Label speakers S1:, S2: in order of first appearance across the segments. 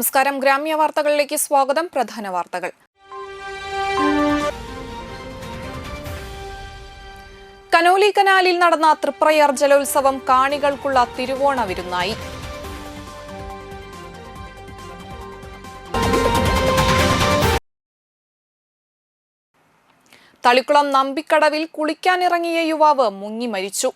S1: നമസ്കാരം. ഗ്രാമ്യ വാർത്തകളിലേക്ക് സ്വാഗതം. പ്രധാന വാർത്തകൾ. കനോലി കനാലിൽ നടന്ന തൃപ്രയാർ ജലോത്സവം കാണികൾക്കുള്ള തിരുവോണ വിരുന്നായി. തളിക്കുളം നമ്പിക്കടവിൽ കുളിക്കാനിറങ്ങിയ യുവാവ് മുങ്ങി മരിച്ചു.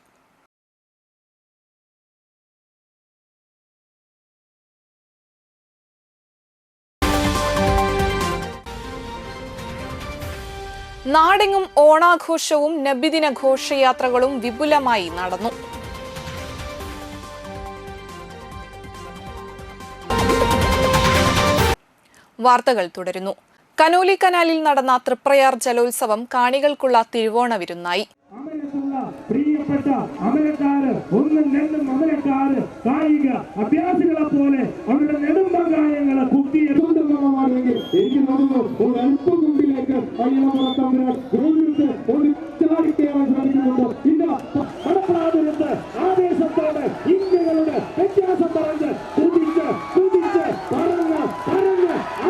S1: നാടെങ്ങും ഓണാഘോഷവും നബിദിന ഘോഷയാത്രകളും വിപുലമായി നടന്നു. വാർത്തകൾ തുടരുന്നു. കനോലി കനാലിൽ നടന്ന തൃപ്രയാർ ജലോത്സവം കാണികൾക്കുള്ള തിരുവോണ വിരുന്നായി.
S2: പ്രിയപ്പെട്ട അമരക്കാര്, ഒന്നും രണ്ടും അമരക്കാര് കായിക അഭ്യാസികളെ പോലെ അവരുടെ നെടുമ്പങ്കായങ്ങളെ കുത്തിയെടുക്കുമെങ്കിൽ എനിക്ക് തോന്നുന്നു ഒരു അല്പം മുമ്പിലേക്ക് ചാടിക്കേറാൻ ശ്രമിക്കുന്നുണ്ട്. ഇന്ന് കടപ്പാതിരത്ത് ആവേശത്തോടെ ഇന്ത്യകളുടെ വ്യത്യാസം പറഞ്ഞ് കുതിച്ച് പറന്ന്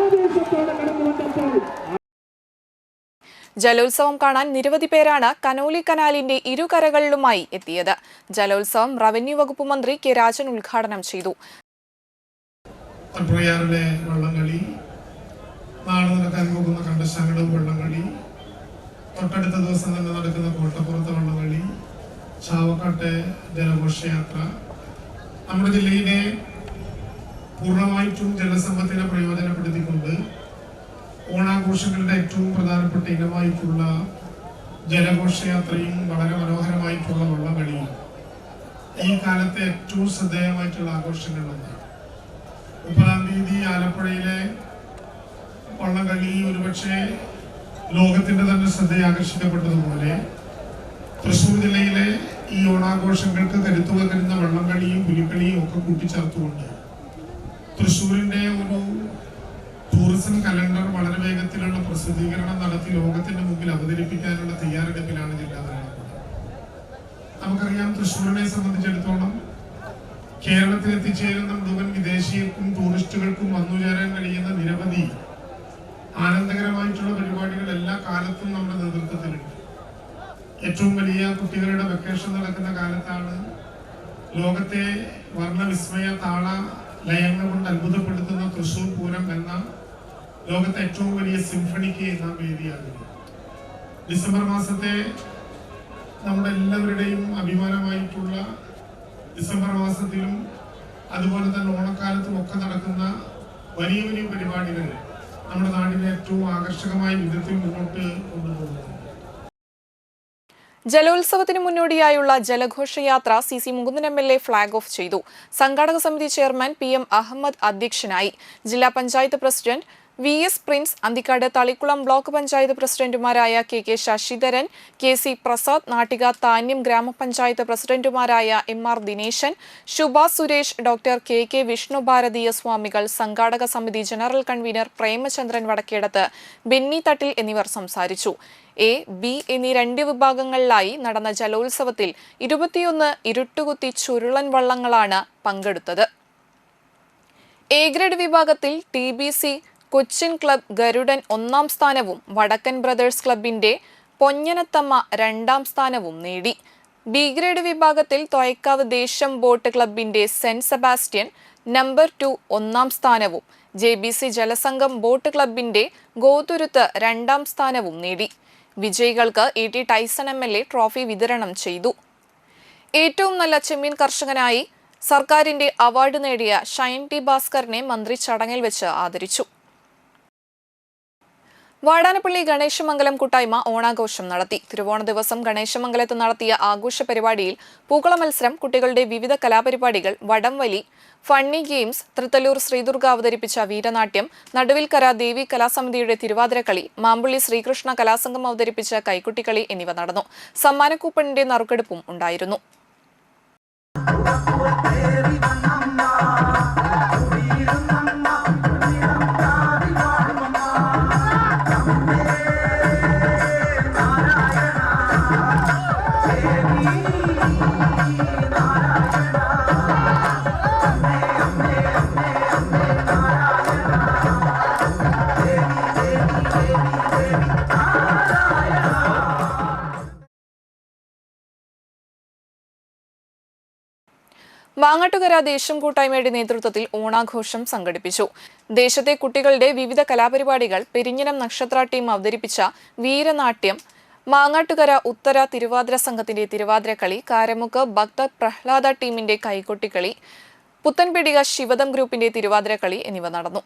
S2: ആവേശത്തോടെ കടന്നു വന്നപ്പോൾ
S1: ജലോത്സവം കാണാൻ നിരവധി പേരാണ് കനോലി കനാലിന്റെ ഇരുകരകളിലുമായി എത്തിയത്. ജലോത്സവം റവന്യൂ വകുപ്പ് മന്ത്രി കെ രാജൻ ഉദ്ഘാടനം ചെയ്തു.
S3: തൃപ്രയാറിലെ വള്ളംകളി, നാളെ നടക്കാൻ പോകുന്ന കണ്ടശാങ്കടവ് വള്ളംകളി, തൊട്ടടുത്ത ദിവസം തന്നെ നടക്കുന്ന കോട്ടപ്പുറത്തെ വള്ളംകളി, ചാവക്കാട്ടെ ജലഘോഷയാത്ര, നമ്മുടെ ജില്ലയിലെ പൂർണ്ണമായിട്ടും ജലസമ്പത്തിനെ പ്രയോജനപ്പെടുത്തിക്കൊണ്ട് ഓണാഘോഷങ്ങളുടെ ഏറ്റവും പ്രധാനപ്പെട്ട ഇനമായിട്ടുള്ള ജലഘോഷയാത്രയും വളരെ മനോഹരമായിട്ടുള്ള വള്ളംകളിയും ഈ കാലത്തെ ഏറ്റവും ശ്രദ്ധേയമായിട്ടുള്ള ആഘോഷങ്ങളിലൊന്നാണ്. 30-ാം തീയതി ആലപ്പുഴയിലെ വള്ളംകളി ഒരുപക്ഷെ ലോകത്തിന്റെ തന്നെ ശ്രദ്ധയെ ആകർഷിക്കപ്പെട്ടതുപോലെ തൃശ്ശൂർ ജില്ലയിലെ ഈ ഓണാഘോഷങ്ങൾക്ക് കരുത്തു പകരുന്ന വള്ളംകളിയും പുലിക്കളിയും ഒക്കെ കൂട്ടിച്ചേർത്തുകൊണ്ട് തൃശ്ശൂരിന്റെ ഒരു ടൂറിസം കലണ്ടർ വളരെ വേഗത്തിലുള്ള പ്രസിദ്ധീകരണം നടത്തി ലോകത്തിന്റെ മുമ്പിൽ അവതരിപ്പിക്കാനുള്ള തയ്യാറെടുപ്പിലാണ് ജില്ലാ ഭരണകൂടം. നമുക്കറിയാം, തൃശ്ശൂരിനെ സംബന്ധിച്ചിടത്തോളം കേരളത്തിൽ എത്തിച്ചേരുന്ന മുഴുവൻ വിദേശീയർക്കും ടൂറിസ്റ്റുകൾക്കും വന്നുചേരാൻ കഴിയുന്ന നിരവധി ആനന്ദകരമായിട്ടുള്ള പരിപാടികൾ എല്ലാ കാലത്തും നമ്മുടെ നേതൃത്വത്തിലുണ്ട്. ഏറ്റവും വലിയ കുട്ടികളുടെ വെക്കേഷൻ നടക്കുന്ന കാലത്താണ് ലോകത്തെ വർണ്ണവിസ്മയ താള ലയങ്ങൾ കൊണ്ട് അത്ഭുതപ്പെടുത്തുന്ന തൃശ്ശൂർ പൂരം എന്ന ലോകത്തെ ഏറ്റവും വലിയ സിംഫണിക്ക് നാം വേദിയാകുന്നു. ഡിസംബർ മാസത്തെ നമ്മുടെ എല്ലാവരുടെയും അഭിമാനമായിട്ടുള്ള ഡിസംബർ മാസത്തിലും അതുപോലെ തന്നെ ഓണക്കാലത്തും ഒക്കെ നടക്കുന്ന വലിയ വലിയ പരിപാടികൾ നമ്മുടെ നാടിനെ ഏറ്റവും ആകർഷകമായ വിധത്തിൽ മുന്നോട്ട് കൊണ്ടുപോകുന്നു.
S1: ജലോത്സവത്തിന് മുന്നോടിയായുള്ള ജലഘോഷയാത്ര CC Mukundan MLA flag off ചെയ്തു. സംഘാടക സമിതി ചെയർമാൻ PM അഹമ്മദ് അധ്യക്ഷനായി. ജില്ലാ panchayat president VS Prince, Anthikad Thalikulam block panchayat പ്രസിഡന്റുമാരായ KK ശശിധരൻ, KC പ്രസാദ്, നാട്ടിക താന്യം ഗ്രാമപഞ്ചായത്ത് പ്രസിഡന്റുമാരായ MR ദിനേശൻ, ശുഭ സുരേഷ്, ഡോക്ടർ KK വിഷ്ണുഭാരതീയ സ്വാമികൾ, സംഘാടക സമിതി ജനറൽ കൺവീനർ പ്രേമചന്ദ്രൻ വടക്കേടത്ത്, ബെന്നി തട്ടിൽ എന്നിവർ സംസാരിച്ചു. A, B എന്നീ 2 വിഭാഗങ്ങളിലായി നടന്ന ജലോത്സവത്തിൽ 21 ഇരുട്ടുകുത്തി ചുരുളൻ വള്ളങ്ങളാണ് പങ്കെടുത്തത്. A ഗ്രേഡ് വിഭാഗത്തിൽ TBC കൊച്ചിൻ ക്ലബ് ഗരുഡൻ 1ാം സ്ഥാനവും വടക്കൻ ബ്രദേഴ്സ് ക്ലബിന്റെ പൊഞ്ഞനത്തമ്മ 2ാം സ്ഥാനവും നേടി. B ഗ്രേഡ് വിഭാഗത്തിൽ തൊയക്കാവ് ദേശം ബോട്ട് ക്ലബിന്റെ സെന്റ് സെബാസ്റ്റ്യൻ നമ്പർ 2 1ാം സ്ഥാനവും JBC ജലസംഘം ബോട്ട് ക്ലബിന്റെ ഗോതുരുത്ത് 2ാം സ്ഥാനവും നേടി. വിജയികൾക്ക് AT ടൈസൺ MLA ട്രോഫി വിതരണം ചെയ്തു. ഏറ്റവും നല്ല ചെമ്മീൻ കർഷകനായി സർക്കാരിന്റെ അവാർഡ് നേടിയ ഷൈൻ T ഭാസ്കറിനെ മന്ത്രി ചടങ്ങിൽ വെച്ച് ആദരിച്ചു. വാടാനപ്പള്ളി ഗണേശമംഗലം കൂട്ടായ്മ ഓണാഘോഷം നടത്തി. തിരുവോണ ദിവസം ഗണേശമംഗലത്ത് നടത്തിയ ആഘോഷ പരിപാടിയിൽ പൂക്കള മത്സരം, കുട്ടികളുടെ വിവിധ കലാപരിപാടികൾ, വടംവലി, ഫണ്ണി ഗെയിംസ്, തൃത്തല്ലൂർ ശ്രീദുർഗ അവതരിപ്പിച്ച വീരനാട്യം, നടുവിൽക്കര ദേവി കലാസമിതിയുടെ തിരുവാതിരക്കളി, മാമ്പുള്ളി ശ്രീകൃഷ്ണ കലാസംഘം അവതരിപ്പിച്ച കൈക്കുട്ടിക്കളി എന്നിവ നടന്നു. സമ്മാനക്കൂപ്പണിന്റെ നറുക്കെടുപ്പും ഉണ്ടായിരുന്നു. മാങ്ങാട്ടുകര ദേശം കൂട്ടായ്മയുടെ നേതൃത്വത്തിൽ ഓണാഘോഷം സംഘടിപ്പിച്ചു. ദേശത്തെ കുട്ടികളുടെ വിവിധ കലാപരിപാടികൾ, പെരിഞ്ഞനം നക്ഷത്ര ടീം അവതരിപ്പിച്ച വീരനാട്യം, മാങ്ങാട്ടുകര ഉത്തര തിരുവാതിര സംഘത്തിന്റെ തിരുവാതിരക്കളി, കാരമുക്ക് ഭക്ത പ്രഹ്ലാദ ടീമിന്റെ കൈകൊട്ടിക്കളി, പുത്തൻപീടിക ശിവദം ഗ്രൂപ്പിന്റെ തിരുവാതിരക്കളി എന്നിവ നടന്നു.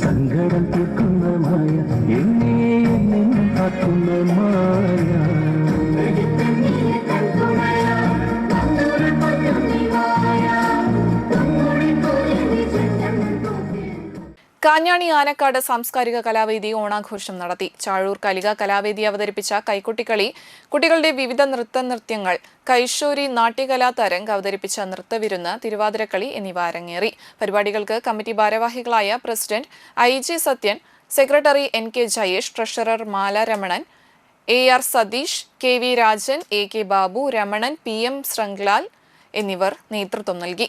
S4: സങ്കടം തീർക്കുന്ന മായ എന്നെ കാക്കുന്ന മായ
S1: കാഞ്ഞാണി ആനക്കാട് സാംസ്കാരിക കലാവേദി ഓണാഘോഷം നടത്തി. ചാഴൂർ കലിക കലാവേദി അവതരിപ്പിച്ച കൈകൊട്ടിക്കളി, കുട്ടികളുടെ വിവിധ നൃത്തങ്ങൾ, കൈശോരി നാട്യകലാ തരംഗ് അവതരിപ്പിച്ച നൃത്തവിരുന്ന്, തിരുവാതിരക്കളി എന്നിവ അരങ്ങേറി. പരിപാടികൾക്ക് കമ്മിറ്റി ഭാരവാഹികളായ president IG Sathyan, secretary NK Jayesh, treasurer Mala Ramanan, AR Satheesh, KV Rajan, AK Babu, Ramanan, PM Sringlal എന്നിവർ നേതൃത്വം നൽകി.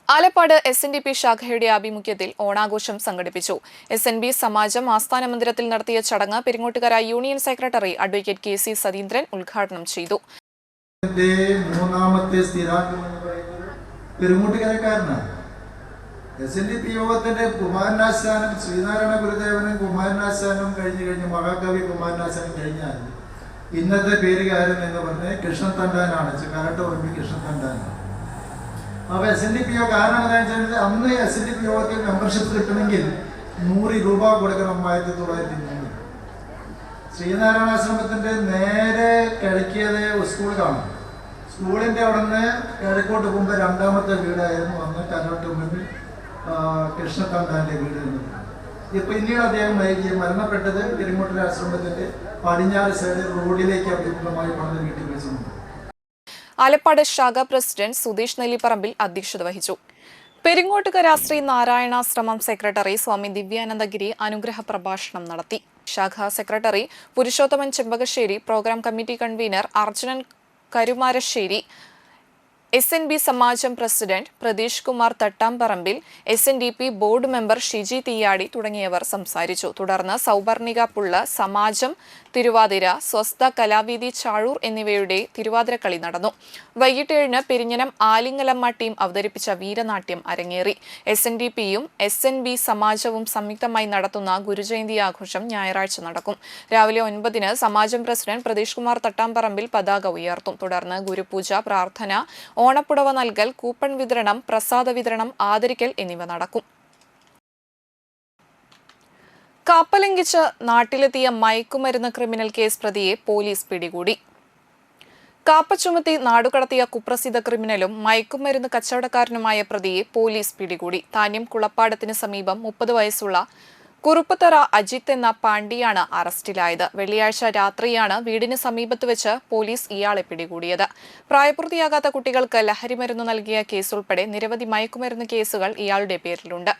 S1: ആലപ്പാട് SNDP ശാഖയുടെ ആഭിമുഖ്യത്തിൽ ഓണാഘോഷം സംഘടിപ്പിച്ചു. SNB സമാജം ആസ്ഥാന മന്ദിരത്തിൽ നടത്തിയ ചടങ്ങ് Peringottukara union secretary advocate KC Satheendran ഉദ്ഘാടനം ചെയ്തു.
S5: മൂന്നാമത്തെ സ്ഥിരാംഗം എന്ന് പറയുന്നത് പെരിങ്ങോട്ടുകരക്കാരനാണ്. SNDP യോഗത്തിന്റെ കുമാരനാശാനും ശ്രീനാരായണ ഗുരുദേവനും കുമാരനാശാനും കഴിഞ്ഞ് മഹാകവി കുമാരനാശാനും കഴിഞ്ഞാൽ ഇന്നത്തെ പേരുകാരൻ എന്ന് പറഞ്ഞ് കൃഷ്ണൻ തണ്ടാനാണ്, കാരട്ടോറമ്പി കൃഷ്ണൻ തണ്ടാനാണ്. അപ്പോൾ SNDP യോഗ കാരണം എന്താണെന്ന് വെച്ചാൽ അന്ന് SNDP യോഗത്തിൽ മെമ്പർഷിപ്പ് കിട്ടണമെങ്കിൽ 100 രൂപ കൊടുക്കണം. 1903 ശ്രീനാരായണാശ്രമത്തിന്റെ നേരെ കിഴക്കിയത് സ്കൂൾ കാണും. സ്കൂളിന്റെ അവിടെ നിന്ന് കിഴക്കോട്ട് പോകുമ്പോൾ രണ്ടാമത്തെ വീടായിരുന്നു അന്ന് കരോട്ടുമ്പിൽ കൃഷ്ണതണ്ടാന്റെ വീട് എന്ന് പറയുന്നത്. പിന്നീട് അദ്ദേഹം മരണപ്പെട്ടത് പെരിങ്ങോട്ടുകര ആശ്രമത്തിന്റെ പടിഞ്ഞാറ് സൈഡ് റോഡിലേക്ക് അഭിമുഖമായി പണിത വീട്ടിൽ വെച്ചിട്ടുണ്ട്.
S1: ആലപ്പാട് ശാഖ പ്രസിഡന്റ് സുധീഷ് നെല്ലിപ്പറമ്പിൽ അധ്യക്ഷത വഹിച്ചു. പെരിങ്ങോട്ടുകര ശ്രീ നാരായണാശ്രമം സെക്രട്ടറി സ്വാമി ദിവ്യാനന്ദഗിരി അനുഗ്രഹ പ്രഭാഷണം നടത്തി. ശാഖാ secretary Purushothaman Chembakassery, programme committee convener Arjunan Karumarassery, SNB Samajam president Pratheesh Kumar Thattamparambil, SNDP board member Shiji Theeyadi തുടങ്ങിയവർ സംസാരിച്ചു. തുടർന്ന് സൗവർണിക പുള്ള, സമാജം തിരുവാതിര, സ്വസ്ഥ കലാവേദി ചാഴൂർ എന്നിവയുടെ തിരുവാതിരക്കളി നടന്നു. വൈകിട്ട് 7-ന് പെരിഞ്ഞനം ആലിങ്ങലമ്മ ടീം അവതരിപ്പിച്ച വീരനാട്യം അരങ്ങേറി. SNDPയും SNB സമാജവും സംയുക്തമായി നടത്തുന്ന ഗുരുജയന്തി ആഘോഷം ഞായറാഴ്ച നടക്കും. രാവിലെ 9-ന് സമാജം പ്രസിഡന്റ് പ്രതീഷ് കുമാർ തട്ടാംപറമ്പിൽ പതാക ഉയർത്തും. തുടർന്ന് ഗുരുപൂജ, പ്രാർത്ഥന, ഓണപ്പുടവ നൽകൽ, കൂപ്പൺ വിതരണം, പ്രസാദ വിതരണം, ആദരിക്കൽ എന്നിവ നടക്കും. കാപ്പലംഘിച്ച് നാട്ടിലെത്തിയ മയക്കുമരുന്ന് ക്രിമിനൽ കേസ് പ്രതിയെ പോലീസ് പിടികൂടി. കാപ്പ ചുമത്തി നാടുകടത്തിയ കുപ്രസിദ്ധ ക്രിമിനലും മയക്കുമരുന്ന് കച്ചവടക്കാരനുമായ പ്രതിയെ പോലീസ് പിടികൂടി. താന്യം കുളപ്പാടത്തിന് സമീപം 30 വയസ്സുള്ള കുറുപ്പത്തറ അജിത്ത് എന്ന പാണ്ഡിയാണ് അറസ്റ്റിലായത്. വെള്ളിയാഴ്ച രാത്രിയാണ് വീടിന് സമീപത്ത് വെച്ച് പോലീസ് ഇയാളെ പിടികൂടിയത്. പ്രായപൂർത്തിയാകാത്ത കുട്ടികൾക്ക് ലഹരിമരുന്ന് നൽകിയ കേസുൾപ്പെടെ നിരവധി മയക്കുമരുന്ന് കേസുകൾ ഇയാളുടെ പേരിലുണ്ട്.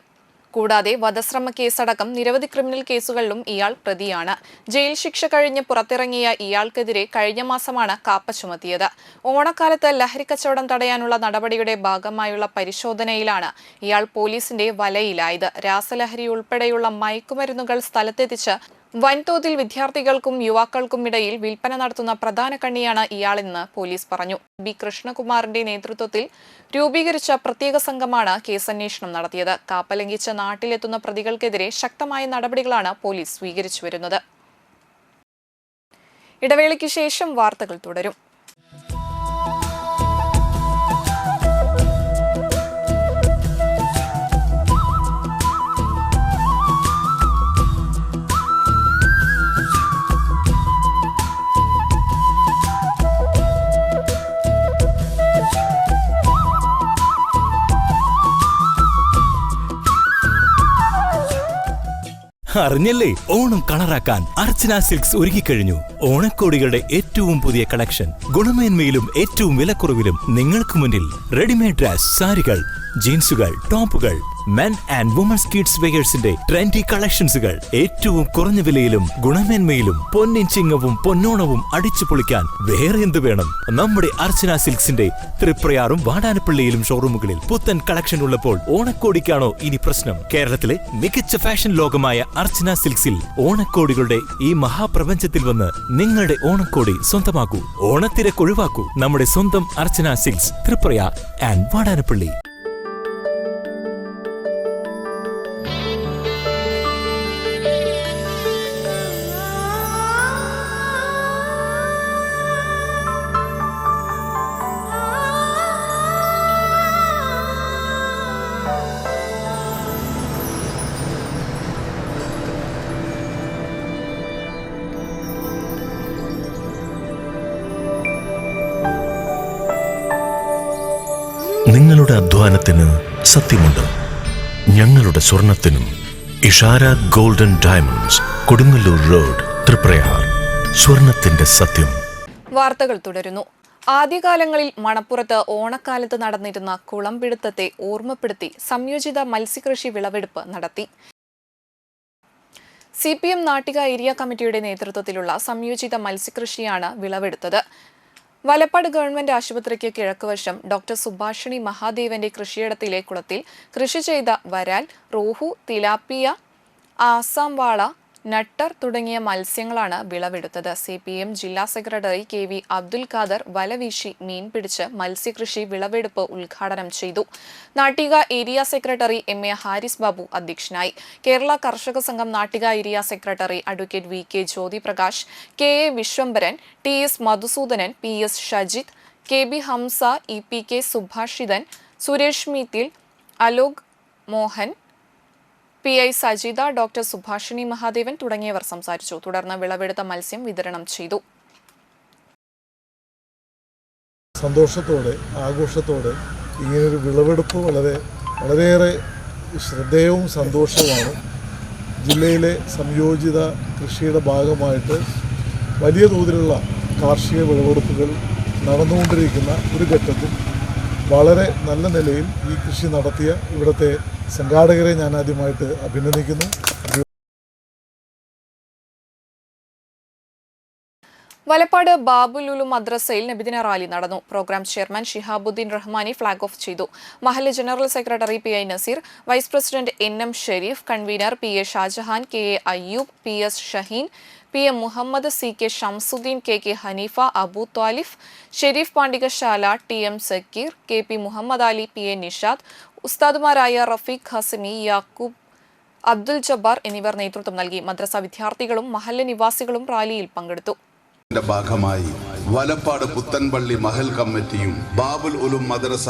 S1: കൂടാതെ വധശ്രമ കേസടക്കം നിരവധി ക്രിമിനൽ കേസുകളിലും ഇയാൾ പ്രതിയാണ്. ജയിൽ ശിക്ഷ കഴിഞ്ഞ് പുറത്തിറങ്ങിയ ഇയാൾക്കെതിരെ കഴിഞ്ഞ മാസമാണ് കാപ്പ ചുമത്തിയത്. ഓണക്കാലത്ത് ലഹരിക്കച്ചവടം തടയാനുള്ള നടപടിയുടെ ഭാഗമായുള്ള പരിശോധനയിലാണ് ഇയാൾ പോലീസിന്റെ വലയിലായത്. രാസലഹരി ഉൾപ്പെടെയുള്ള മയക്കുമരുന്നുകൾ സ്ഥലത്തെത്തിച്ച് വൻതോതിൽ വിദ്യാർത്ഥികൾക്കും യുവാക്കൾക്കും ഇടയിൽ വിൽപ്പന നടത്തുന്ന പ്രധാന കണ്ണിയാണ് ഇയാളെന്ന് പോലീസ് പറഞ്ഞു. ബി കൃഷ്ണകുമാറിന്റെ നേതൃത്വത്തിൽ രൂപീകരിച്ച പ്രത്യേക സംഘമാണ് കേസന്വേഷണം നടത്തിയത്. കാപ്പ ലംഘിച്ച് നാട്ടിലെത്തുന്ന പ്രതികൾക്കെതിരെ ശക്തമായ നടപടികളാണ് പോലീസ് സ്വീകരിച്ചു വരുന്നത്. ഇടവേളയ്ക്ക് ശേഷം വാർത്തകൾ തുടരും.
S6: അറിഞ്ഞല്ലേ, ഓണം കളറാക്കാൻ അർച്ചന സിൽക്സ് ഒരുങ്ങിക്കഴിഞ്ഞു. ഓണക്കോടികളുടെ ഏറ്റവും പുതിയ കളക്ഷൻ, ഗുണമേന്മയിലും ഏറ്റവും വിലക്കുറവിലും നിങ്ങൾക്ക് മുന്നിൽ. റെഡിമെയ്ഡ് ഡ്രസ്, സാരികൾ, ജീൻസുകൾ, ടോപ്പുകൾ, മെൻ ആൻഡ് വുമൻസ് കിഡ്സ് വെയേഴ്സിന്റെ ട്രെൻഡി കളക്ഷൻസുകൾ ഏറ്റവും കുറഞ്ഞ വിലയിലും ഗുണമേന്മയിലും. പൊന്നിൻ ചിങ്ങവും പൊന്നോണവും അടിച്ചു പൊളിക്കാൻ വേറെ എന്ത് വേണം? നമ്മുടെ അർച്ചന സിൽക്സിന്റെ തൃപ്രയാറും വാടാനപ്പള്ളിയിലും ഷോറൂമുകളിൽ പുത്തൻ കളക്ഷൻ ഉള്ളപ്പോൾ ഓണക്കോടിക്കാണോ ഇനി പ്രശ്നം? കേരളത്തിലെ മികച്ച ഫാഷൻ ലോകമായ അർച്ചന സിൽക്സിൽ ഓണക്കോടികളുടെ ഈ മഹാപ്രപഞ്ചത്തിൽ വന്ന് നിങ്ങളുടെ ഓണക്കോടി സ്വന്തമാക്കൂ. ഓണത്തിരക്കൊഴിവാക്കൂ. നമ്മുടെ സ്വന്തം അർച്ചന സിൽക്സ്, തൃപ്രയാർ ആൻഡ് വാടാനപ്പള്ളി.
S7: നിങ്ങളുടെ അധ്വാനത്തിന് സത്യമുണ്ട്. ഞങ്ങളുടെ സ്വർണത്തിനും. Ishara Golden Diamonds, Kodungallur road, Triprayar. സ്വർണത്തിന്റെ സത്യം.
S1: വാർത്തകൾ തുടരുന്നു. ആദ്യകാലങ്ങളിൽ മണപ്പുറത്ത് ഓണക്കാലത്ത് നടന്നിരുന്ന കുളംപിടുത്തത്തെ ഓർമ്മപ്പെടുത്തി സംയോജിത മത്സ്യകൃഷി വിളവെടുപ്പ് നടത്തി. CPM നാട്ടിക ഏരിയ കമ്മിറ്റിയുടെ നേതൃത്വത്തിലുള്ള സംയോജിത മത്സ്യകൃഷിയാണ് വിളവെടുത്തത്. വലപ്പാട് ഗവൺമെന്റ് ആശുപത്രിക്ക് കിഴക്കുവശം ഡോക്ടർ സുഭാഷിണി മഹാദേവന്റെ കൃഷിയിടത്തിലെ കുളത്തിൽ കൃഷി ചെയ്ത വരാൽ, റോഹു, തിലാപ്പിയ, ആസാം വാള, നട്ടർ തുടങ്ങിയ മത്സ്യങ്ങളാണ് വിളവെടുത്തത്. CPM ജില്ലാ സെക്രട്ടറി KV അബ്ദുൽ ഖാദർ വലവീശി മീൻ പിടിച്ച് മത്സ്യകൃഷി വിളവെടുപ്പ് ഉദ്ഘാടനം ചെയ്തു. Nattika area secretary MA Haris Babu അധ്യക്ഷനായി. കേരള കർഷക സംഘം Nattika area secretary advocate VK Jyothi Prakash, KA Viswambharan, TS Madhusoodanan, PS Shajith, KB Hamsa, EPK Subhashithan, Suresh Meethil, Alok Mohan, PI Sajitha, doctor Subhashini Mahadevan തുടങ്ങിയവർ സംസാരിച്ചു. തുടർന്ന് വിളവെടുത്ത മത്സ്യം വിതരണം ചെയ്തു.
S8: സന്തോഷത്തോടെ, ആഘോഷത്തോടെ ഇങ്ങനൊരു വിളവെടുപ്പ് വളരെയേറെ ശ്രദ്ധേയവും സന്തോഷവുമാണ്. ജില്ലയിലെ സംയോജിത കൃഷിയുടെ ഭാഗമായിട്ട് വലിയ തോതിലുള്ള കാർഷിക വിളവെടുപ്പുകൾ നടന്നുകൊണ്ടിരിക്കുന്ന ഒരു ഘട്ടത്തിൽ വളരെ നല്ല നിലയിൽ ഈ കൃഷി നടത്തിയ ഇവിടുത്തെ സംഘാടകരെ ഞാൻ ആദ്യമായിട്ട് അഭിനന്ദിക്കുന്നു.
S1: വലപ്പാട് ബാബുലുലു മദ്രസയിൽ നബിദിന റാലി നടന്നു. Programme chairman Shihabuddin Rahmani flag off ചെയ്തു. മഹല്ല് general secretary PI Naseer, vice president NM Shareef, convener PA Shajahan, KA Ayyub, PS Shaheen, PM Muhammad, CK Shamsuddin, KK Haneefa, Abu Thwalif, Shareef Pandikasala, TM Sakkeer, KP Muhammad Ali, PA Nishad, ഉസ്താദുമാരായ റഫീഖ് ഹസമി, യാക്കൂബ്, അബ്ദുൽ ജബ്ബാർ എന്നിവർ നേതൃത്വം നൽകി. മദ്രസ വിദ്യാർത്ഥികളും മഹല്ല് നിവാസികളും റാലിയിൽ പങ്കെടുത്തു.
S9: ഭാഗമായി വലപ്പാട് പുത്തൻപള്ളി മഹൽ കമ്മിറ്റിയും ബാബുൽ ഉലൂം മദ്രസ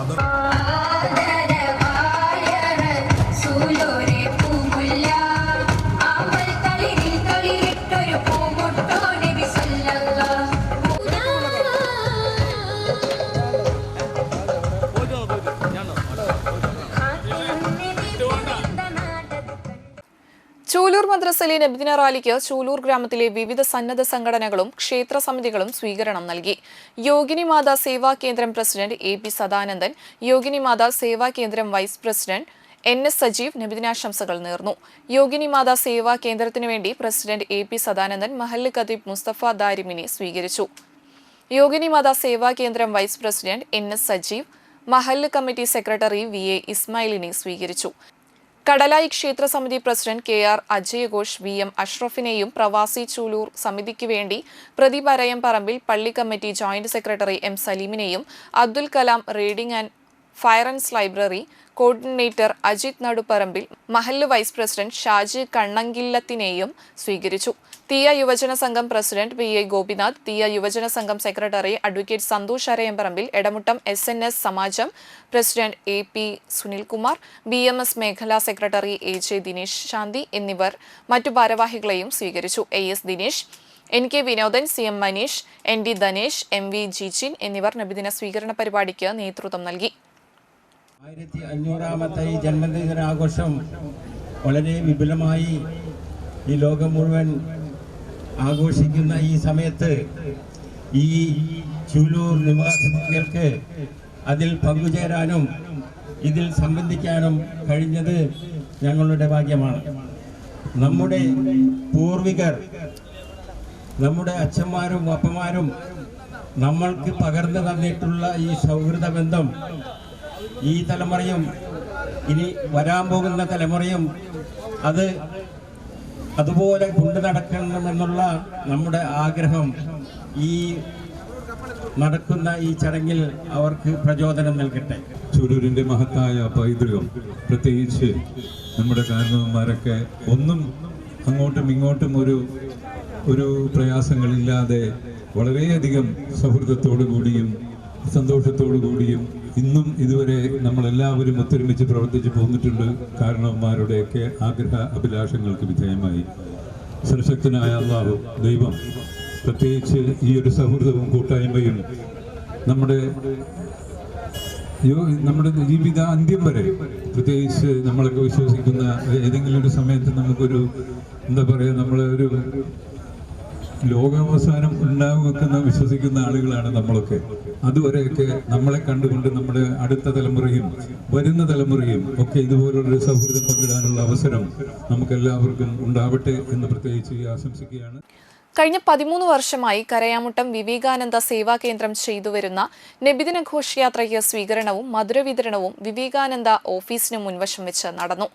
S10: Adana
S1: ചൂലൂർ മദ്രസയിലെ നബിദിന റാലിക്ക് ചൂലൂർ ഗ്രാമത്തിലെ വിവിധ സന്നദ്ധ സംഘടനകളും ക്ഷേത്ര സമിതികളും സ്വീകരണം നൽകി. യോഗിനി മാതാ സേവാ കേന്ദ്രം പ്രസിഡന്റ് AP സദാനന്ദൻ, യോഗിനി മാതാ സേവാ കേന്ദ്രം വൈസ് പ്രസിഡന്റ് NS സജീവ് നബിദിനാശംസകൾ നേർന്നു. യോഗിനി മാതാ സേവാ കേന്ദ്രത്തിനു വേണ്ടി പ്രസിഡന്റ് AP സദാനന്ദൻ മഹല്ല് ഖതീബ് മുസ്തഫ ദാരിമിനെ സ്വീകരിച്ചു. യോഗിനി മാതാ സേവാ കേന്ദ്രം വൈസ് പ്രസിഡന്റ് NS സജീവ് മഹല്ല് കമ്മിറ്റി സെക്രട്ടറി VA ഇസ്മായിലിനെ സ്വീകരിച്ചു. കടലായി ക്ഷേത്ര സമിതി പ്രസിഡന്റ് KR അജയഘോഷ് VM അഷ്റഫിനെയും പ്രവാസി ചൂലൂർ സമിതിക്ക് വേണ്ടി പ്രദീപ് അരയംപറമ്പിൽ പള്ളി കമ്മിറ്റി ജോയിന്റ് സെക്രട്ടറി M സലീമിനെയും അബ്ദുൽ കലാം റീഡിംഗ് ആൻഡ് ഫയറൻസ് ലൈബ്രറി കോർഡിനേറ്റർ അജിത് നടുപ്പറമ്പിൽ മഹല്ല് വൈസ് പ്രസിഡന്റ് ഷാജി കണ്ണങ്കില്ലത്തിനെയും സ്വീകരിച്ചു. തീയ യുവജന സംഘം president PA Gopinath, Theeya Yuvajana Sangham secretary advocate Santhosh Arayamparambil, Edamuttam SNS Samajam president AP Sunilkumar, BMS മേഖലാ സെക്രട്ടറി AJ ദിനേശ് ശാന്തി എന്നിവർ മറ്റു ഭാരവാഹികളെയും സ്വീകരിച്ചു. AS Dinesh, NK Vinodan, CM Manish, ND Dhanesh, MV Jijin എന്നിവർ നബിദിന സ്വീകരണ പരിപാടിക്ക് നേതൃത്വം നൽകി.
S10: 1500ാമത്തെ ഈ ജന്മദിനാഘോഷം വളരെ വിപുലമായി ഈ ലോകം മുഴുവൻ ആഘോഷിക്കുന്ന ഈ സമയത്ത് ഈ ചൂലൂർ നിവാസികൾക്ക് അതിൽ പങ്കുചേരാനും ഇതിൽ സംബന്ധിക്കാനും കഴിഞ്ഞത് ഞങ്ങളുടെ ഭാഗ്യമാണ്. നമ്മുടെ പൂർവികർ, നമ്മുടെ അച്ഛന്മാരും അപ്പന്മാരും നമ്മൾക്ക് പകർന്നു തന്നിട്ടുള്ള ഈ സൗഹൃദ ബന്ധം ഈ തലമുറയും ഇനി വരാൻ പോകുന്ന തലമുറയും അതുപോലെ കൊണ്ടു നടക്കണമെന്നുള്ള നമ്മുടെ ആഗ്രഹം ഈ നടക്കുന്ന ഈ ചടങ്ങിൽ അവർക്ക് പ്രചോദനം നൽകട്ടെ.
S11: ചൂലൂരിൻ്റെ മഹത്തായ പൈതൃകം, പ്രത്യേകിച്ച് നമ്മുടെ കാരണവന്മാരൊക്കെ ഒന്നും അങ്ങോട്ടും ഇങ്ങോട്ടും ഒരു പ്രയാസങ്ങളില്ലാതെ വളരെയധികം സൗഹൃദത്തോടു കൂടിയും സന്തോഷത്തോടു കൂടിയും ഇന്നും ഇതുവരെ നമ്മളെല്ലാവരും ഒത്തൊരുമിച്ച് പ്രവർത്തിച്ച് പോന്നിട്ടുണ്ട്. കാരണവന്മാരുടെയൊക്കെ ആഗ്രഹ അഭിലാഷങ്ങൾക്ക് വിധേയമായി സർവശക്തനായ അല്ലാഹു ദൈവം പ്രത്യേകിച്ച് ഈ ഒരു സൗഹൃദവും കൂട്ടായ്മയും നമ്മുടെ ജീവിത അന്ത്യം വരെ, പ്രത്യേകിച്ച് നമ്മളൊക്കെ വിശ്വസിക്കുന്ന ഏതെങ്കിലും ഒരു സമയത്ത് നമുക്കൊരു എന്താ പറയുക, നമ്മളൊരു ലോകാവസാനം ഉണ്ടാകുമെന്ന് വിശ്വസിക്കുന്ന ആളുകളാണ് നമ്മളൊക്കെ. അതുവരെയൊക്കെ നമ്മളെ കണ്ടുകൊണ്ട് നമ്മുടെ അടുത്ത തലമുറയും വരുന്ന തലമുറയും ഒക്കെ ഇതുപോലുള്ളൊരു സൗഹൃദം പങ്കിടാനുള്ള അവസരം നമുക്കെല്ലാവർക്കും ഉണ്ടാവട്ടെ എന്ന് പ്രത്യേകിച്ച് ആശംസിക്കുകയാണ്.
S1: കഴിഞ്ഞ 13 വർഷമായി കരയാമുട്ടം വിവേകാനന്ദ സേവാ കേന്ദ്രം ചെയ്തുവരുന്ന നബിദിന ഘോഷയാത്രയ്ക്ക് സ്വീകരണവും മധുരവിതരണവും വിവേകാനന്ദ ഓഫീസിന് മുൻവശം വെച്ച് നടന്നു.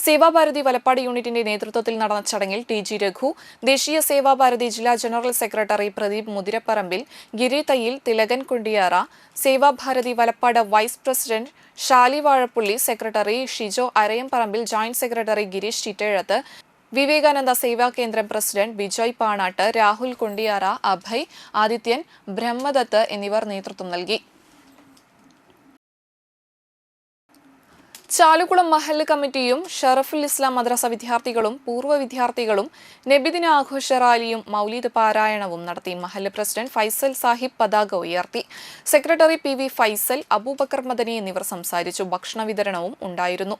S1: സേവാഭാരതി വലപ്പാട് യൂണിറ്റിന്റെ നേതൃത്വത്തിൽ നടന്ന ചടങ്ങിൽ TG രഘു, ദേശീയ സേവാഭാരതി ജില്ലാ general secretary Pradeep Muthiraparambil, Giri Thayyil, Thilakan Kundiyara, Sevabharathi Valappad vice president Shali Vazhappully, secretary Shijo Arayamparambil, joint secretary Gireesh Chittezhath, Vivekananda Seva Kendram president Bijoy Panatt, Rahul Kundiyara, Abhay, Adithyan, Brahmadath എന്നിവർ നേതൃത്വം നൽകി. ചാലുകുളം മഹല്ല് കമ്മിറ്റിയും ഷറഫുൽ ഇസ്ലാം മദ്രസ വിദ്യാർത്ഥികളും പൂർവ്വ വിദ്യാർത്ഥികളും നബിദിന ആഘോഷ റാലിയും മൗലീദ് പാരായണവും നടത്തി. മഹല്ല് പ്രസിഡന്റ് ഫൈസൽ സാഹിബ് പതാക ഉയർത്തി. സെക്രട്ടറി PV ഫൈസൽ, അബൂബക്കർ മദനി എന്നിവർ സംസാരിച്ചു. ഭക്ഷണ വിതരണവും ഉണ്ടായിരുന്നു.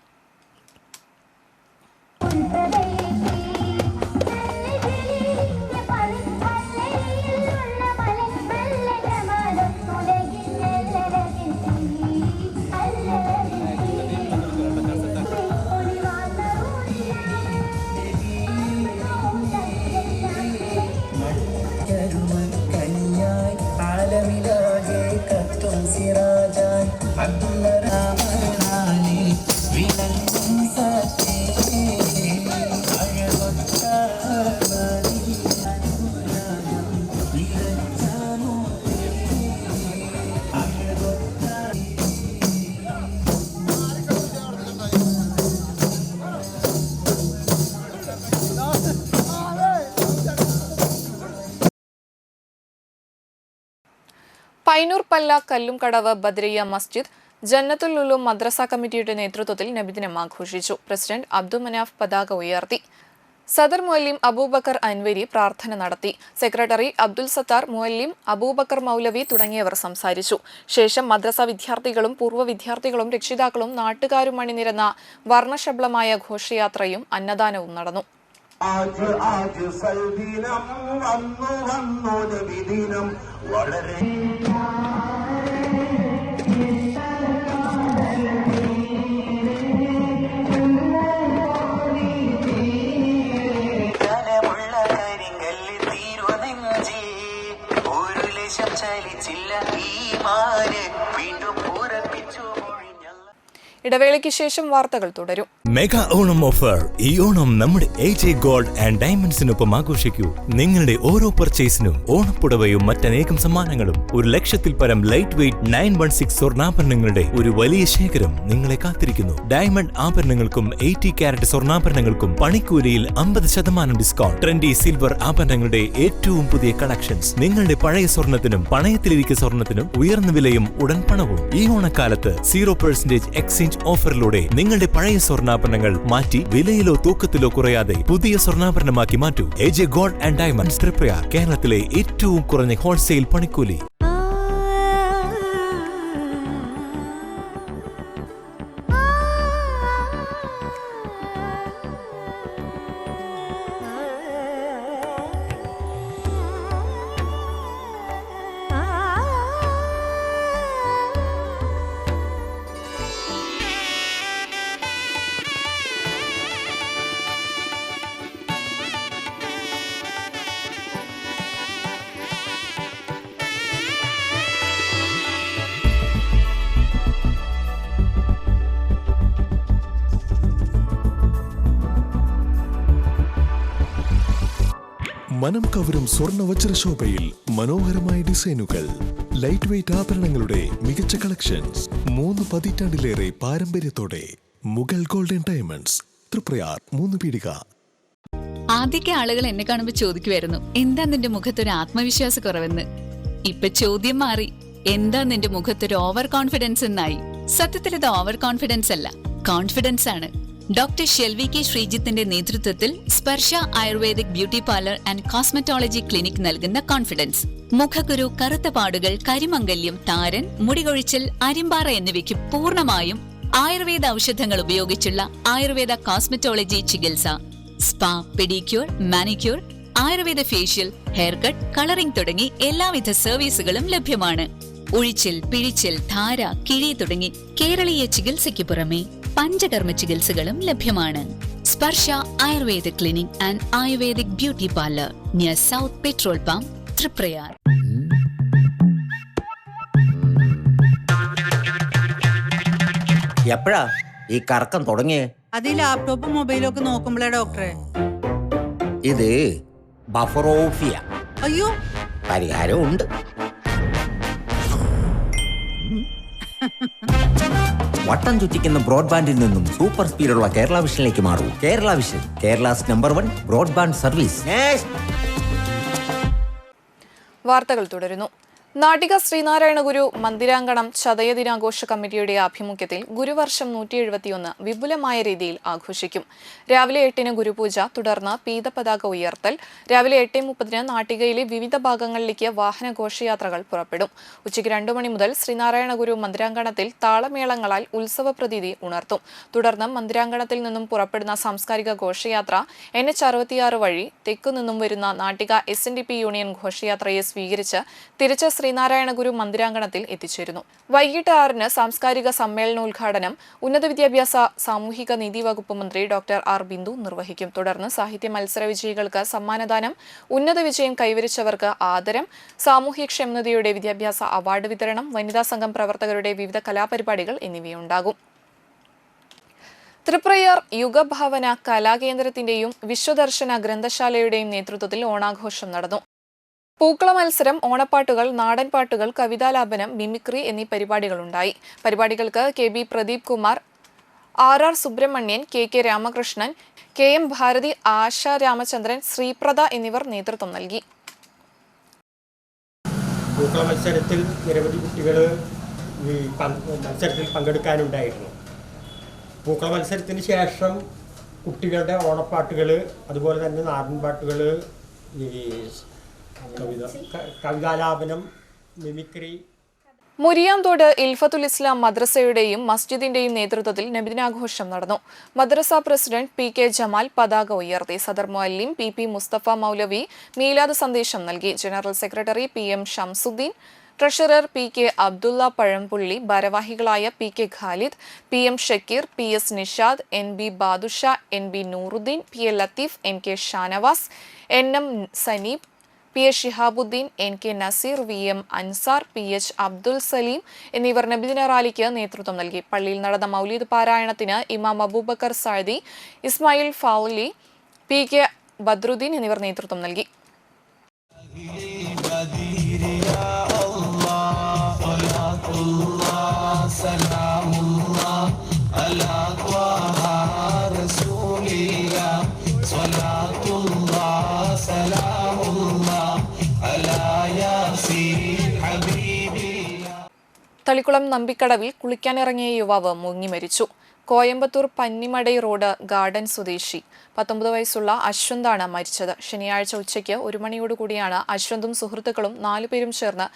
S1: പൈനൂർ പല്ല കല്ലുംകടവ് ബദ്രിയ മസ്ജിദ് ജന്നത്തുൽ ഉലൂം മദ്രസ കമ്മിറ്റിയുടെ നേതൃത്വത്തിൽ നബിദിനം ആഘോഷിച്ചു. പ്രസിഡന്റ് അബ്ദുൽ മനാഫ് പതാക ഉയർത്തി. സദർ മുഅല്ലിം അബൂബക്കർ അൻവരി പ്രാർത്ഥന നടത്തി. സെക്രട്ടറി അബ്ദുൽ സത്താർ, മുഅല്ലിം അബൂബക്കർ മൗലവി തുടങ്ങിയവർ സംസാരിച്ചു. ശേഷം മദ്രസ വിദ്യാർത്ഥികളും പൂർവ്വ വിദ്യാർത്ഥികളും രക്ഷിതാക്കളും നാട്ടുകാരും അണിനിരന്ന വർണ്ണശബളമായ ഘോഷയാത്രയും അന്നദാനവും നടന്നു.
S4: സൽദിനം വന്നു നബിദിനം വളരെ
S1: ഇടവേളയ്ക്ക് ശേഷം വാർത്തകൾ തുടരും.
S6: Mega Onam offer. ഈ ഓണം നമ്മുടെ AJ ഗോൾഡ് ആൻഡ് ഡയമണ്ട്സിനൊപ്പം ആഘോഷിക്കൂ. നിങ്ങളുടെ ഓരോ പർച്ചേസിനും ഓണപ്പുടവയും മറ്റനേകം സമ്മാനങ്ങളും 1,00,000-ൽ പരം ലൈറ്റ് വെയ്റ്റ് 916 സ്വർണ്ണാഭരണങ്ങളുടെ ഒരു വലിയ ശേഖരം നിങ്ങളെ കാത്തിരിക്കുന്നു. ഡയമണ്ട് ആഭരണങ്ങൾക്കും 80 കാരറ്റ് സ്വർണ്ണാഭരണങ്ങൾക്കും പണിക്കൂലിയിൽ 50% ഡിസ്കൗണ്ട്. ട്രെൻഡി സിൽവർ ആഭരണങ്ങളുടെ ഏറ്റവും പുതിയ കളക്ഷൻസ്. നിങ്ങളുടെ പഴയ സ്വർണ്ണത്തിനും പണയത്തിലിരിക്കുന്ന സ്വർണ്ണത്തിനും ഉയർന്ന വിലയും ഉടൻ പണവും. ഈ ഓണക്കാലത്ത് 0% എക്സ്ചേഞ്ച് ഓഫറിലൂടെ നിങ്ങളുടെ പഴയ സ്വർണ്ണാഭരണങ്ങൾ മാറ്റി വിലയിലോ തൂക്കത്തിലോ കുറയാതെ പുതിയ സ്വർണ്ണാഭരണമാക്കി മാറ്റൂ. AJ gold and diamonds, Thriprayar. കേരളത്തിലെ ഏറ്റവും കുറഞ്ഞ ഹോൾസെയിൽ പണിക്കൂലി.
S7: മനം കവരും സ്വർണ്ണ വജ്രശോഭയിൽ മനോഹരമായ ഡിസൈനുകൾ, ലൈറ്റ് വെയ്റ്റ് ആഭരണങ്ങളുടെ മികച്ച കളക്ഷൻസ്. 3 പതിറ്റാണ്ടിലേറെ പാരമ്പര്യത്തോടെ മുഗൾ ഗോൾഡൻ ഡയമണ്ട്സ്, തൃപ്രയാർ, 3 പീടിക.
S12: ആദ്യമൊക്കെ ആളുകൾ എന്നെ കാണുമ്പോൾ ചോദിക്കുമായിരുന്നു, എന്താ നിന്റെ മുഖത്തൊരു ആത്മവിശ്വാസ കുറവെന്ന്. ഇപ്പൊ ചോദ്യം മാറി, എന്താ നിന്റെ മുഖത്തൊരു ഓവർ കോൺഫിഡൻസ് എന്നായി. സത്യത്തിൽ ഇത് ഓവർ കോൺഫിഡൻസ് അല്ല, കോൺഫിഡൻസ് ആണ്. ഡോക്ടർ ഷെൽവി കെ ശ്രീജിത്തിന്റെ നേതൃത്വത്തിൽ Sparsha ayurvedic beauty parlour and cosmetology clinic നൽകുന്ന കോൺഫിഡൻസ്. മുഖക്കുരു, കറുത്ത പാടുകൾ, കരിമംഗല്യം, താരൻ, മുടികൊഴിച്ചിൽ, അരിമ്പാറ എന്നിവയ്ക്ക് പൂർണ്ണമായും ആയുർവേദ ഔഷധങ്ങൾ ഉപയോഗിച്ചുള്ള ആയുർവേദ കോസ്മെറ്റോളജി ചികിത്സ. Spa, pedicure, manicure, Ayurveda facial, hair cut, colouring തുടങ്ങി എല്ലാവിധ സർവീസുകളും ലഭ്യമാണ്. ഉഴിച്ചിൽ, പിഴിച്ചിൽ, ധാര, കിഴി തുടങ്ങി കേരളീയ ചികിത്സയ്ക്ക് പുറമെ പഞ്ചകർമ്മ ചികിത്സകളും ലഭ്യമാണ്. Sparsha Ayurveda clinic and ayurvedic beauty parlour, near south petrol pump, Triprayar.
S13: എപ്പോഴാ ഈ കറക്കം തുടങ്ങിയേ?
S14: അത് ഈ ലാപ്ടോപ്പും മൊബൈലും ഒക്കെ നോക്കുമ്പോഴേ ഡോക്ടറെ.
S13: ഇത് ബഫറോഫിയ.
S14: അയ്യോ,
S13: പരിഹാരം ഉണ്ട്. വട്ടം ചുറ്റിക്കുന്ന ബ്രോഡ്ബാൻഡിൽ നിന്നും സൂപ്പർ സ്പീഡുള്ള കേരള വിഷനിലേക്ക് മാറൂ. Kerala vision, Kerala's number 1 broadband service.
S1: വാർത്തകൾ തുടരുന്നു. നാട്ടിക ശ്രീനാരായണ ഗുരു മന്ദിരാങ്കണം ചതയ ദിനാഘോഷ കമ്മിറ്റിയുടെ ആഭിമുഖ്യത്തിൽ ഗുരുവർഷം 171 വിപുലമായ രീതിയിൽ ആഘോഷിക്കും. രാവിലെ 8-ന് ഗുരുപൂജ, തുടർന്ന് പീതപതാക ഉയർത്തൽ. രാവിലെ 8:30-ന് നാട്ടികയിലെ വിവിധ ഭാഗങ്ങളിലേക്ക് വാഹന ഘോഷയാത്രകൾ പുറപ്പെടും. ഉച്ചയ്ക്ക് 2 മണി മുതൽ ശ്രീനാരായണ ഗുരു മന്ദിരാങ്കണത്തിൽ താളമേളങ്ങളാൽ ഉത്സവ പ്രതീതി ഉണർത്തും. തുടർന്ന് മന്ദിരാങ്കണത്തിൽ നിന്നും പുറപ്പെടുന്ന സാംസ്കാരിക ഘോഷയാത്ര NH66 വഴി തെക്കുനിന്നും വരുന്ന നാട്ടിക SNDP യൂണിയൻ ഘോഷയാത്രയെ സ്വീകരിച്ച് തിരിച്ച് ശ്രീനാരായണ ഗുരു മന്ദിരാങ്കണത്തിൽ എത്തിച്ചേരുന്നു. വൈകിട്ട് 6-ന് സാംസ്കാരിക സമ്മേളനോദ്ഘാടനം ഉന്നത വിദ്യാഭ്യാസ സാമൂഹിക നീതി വകുപ്പ് മന്ത്രി ഡോക്ടർ ആർ ബിന്ദു നിർവഹിക്കും. തുടർന്ന് സാഹിത്യ മത്സര വിജയികൾക്ക് സമ്മാനദാനം, ഉന്നത വിജയം കൈവരിച്ചവർക്ക് ആദരം, സാമൂഹ്യക്ഷമതയുടെ വിദ്യാഭ്യാസ അവാർഡ് വിതരണം, വനിതാ സംഘം പ്രവർത്തകരുടെ വിവിധ കലാപരിപാടികൾ എന്നിവയുണ്ടാകും. തൃപ്രയാർ യുഗഭാവന കലാകേന്ദ്രത്തിന്റെയും വിശ്വദർശന ഗ്രന്ഥശാലയുടെയും നേതൃത്വത്തിൽ ഓണാഘോഷം നടന്നു. പൂക്കള മത്സരം, ഓണപ്പാട്ടുകൾ, നാടൻപാട്ടുകൾ, കവിതാലാപനം, മിമിക്രി എന്നീ പരിപാടികളുണ്ടായി. പരിപാടികൾക്ക് KB Pradeep Kumar, RR Subramanian, KK Ramakrishnan, KM Bharati, ആശ രാമചന്ദ്രൻ, ശ്രീപ്രദ എന്നിവർ നേതൃത്വം നൽകി.
S15: പൂക്കള മത്സരത്തിൽ നിരവധി കുട്ടികൾ മത്സരത്തിൽ പങ്കെടുക്കാനുണ്ടായിരുന്നു. പൂക്കള മത്സരത്തിന് ശേഷം കുട്ടികളുടെ ഓണപ്പാട്ടുകൾ, അതുപോലെ തന്നെ നാടൻപാട്ടുകൾ, കവിതാലാപനം, മിമിക്രി
S1: മുരിയാന്തോട് ഇൽഫത്തുൽ ഇസ്ലാം മദ്രസയുടെയും മസ്ജിദിന്റെയും നേതൃത്വത്തിൽ നബിദിനാഘോഷം നടന്നു. മദ്രസ പ്രസിഡന്റ് പി.കെ. ജമാൽ പതാക ഉയർത്തി. സദർ മുഅല്ലിം പി.പി. മുസ്തഫ മൗലവി മീലാദ് സന്ദേശം നൽകി. General secretary P M. Shamsuddin, treasurer P K. Abdulla Pazhampulli, ഭാരവാഹികളായ P K. Khalid, P M. Shakeer, P S. Nishad, N B. Badusha, N B. Nooruddin, P A. Latheef, N K. Shanavas, N M. Saneeb, P A. Shihabuddin, N K. Nazeer, V M. Ansar, P H. Abdul Saleem എന്നിവർ നബിദിന റാലിക്ക് നേതൃത്വം നൽകി. പള്ളിയിൽ നടന്ന മൗലീദ് പാരായണത്തിന് ഇമാം അബൂബക്കർ സഅദി, ഇസ്മായിൽ ഫാലി, പി.കെ. ബദ്രുദ്ദീൻ എന്നിവർ നേതൃത്വം നൽകി. തളിക്കുളം നമ്പിക്കടവിൽ കുളിക്കാനിറങ്ങിയ യുവാവ് മുങ്ങി മരിച്ചു. കോയമ്പത്തൂർ പന്നിമടൈ റോഡ് ഗാർഡൻ സ്വദേശി 19 വയസ്സുള്ള അശ്വന്താണ് മരിച്ചത്. ശനിയാഴ്ച ഉച്ചയ്ക്ക് 1 മണിയോടുകൂടിയാണ് അശ്വന്തും സുഹൃത്തുക്കളും 4 പേരും ചേർന്ന്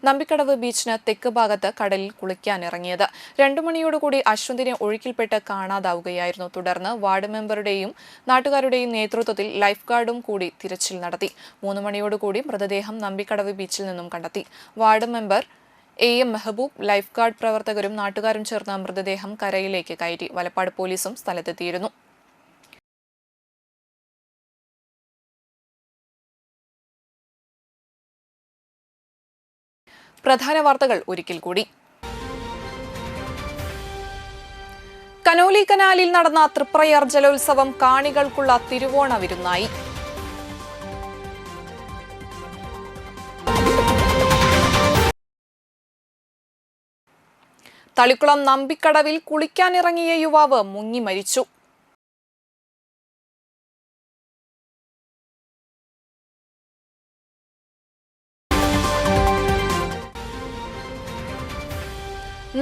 S1: നമ്പിക്കടവ് ബീച്ചിന് തെക്ക് ഭാഗത്ത് കടലിൽ കുളിക്കാനിറങ്ങിയത്. 2 മണിയോടുകൂടി അശ്വന്തിനെ ഒഴുക്കിൽപ്പെട്ട് കാണാതാവുകയായിരുന്നു. തുടർന്ന് വാർഡ് മെമ്പറുടെയും നാട്ടുകാരുടെയും നേതൃത്വത്തിൽ ലൈഫ് ഗാർഡും കൂടി തിരച്ചിൽ നടത്തി. 3 മണിയോടുകൂടി മൃതദേഹം നമ്പിക്കടവ് ബീച്ചിൽ നിന്നും കണ്ടെത്തി. Ward member A M. Mehaboob, life guard പ്രവർത്തകരും നാട്ടുകാരും ചേർന്ന് മൃതദേഹം കരയിലേക്ക് കയറ്റി. വലപ്പാട് പോലീസും സ്ഥലത്തെത്തിയിരുന്നു. പ്രധാന വാർത്തകൾ ഒരിക്കൽ കൂടി. കനോലി കനാലിൽ നടന്ന തൃപ്രയാർ ജലോത്സവം കാണികൾക്കുള്ള തിരുവോണ വിരുന്നായി. തളിക്കുളം നമ്പിക്കടവിൽ കുളിക്കാനിറങ്ങിയ യുവാവ് മുങ്ങി മരിച്ചു.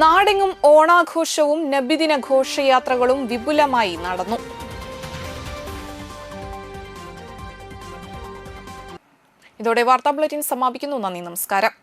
S1: നാടെങ്ങും ഓണാഘോഷവും നബിദിന ഘോഷയാത്രകളും വിപുലമായി നടന്നു. ഇതോടെ വാർത്താ ബുള്ളറ്റിൻ സമാപിക്കുന്നു. നന്ദി, നമസ്കാരം.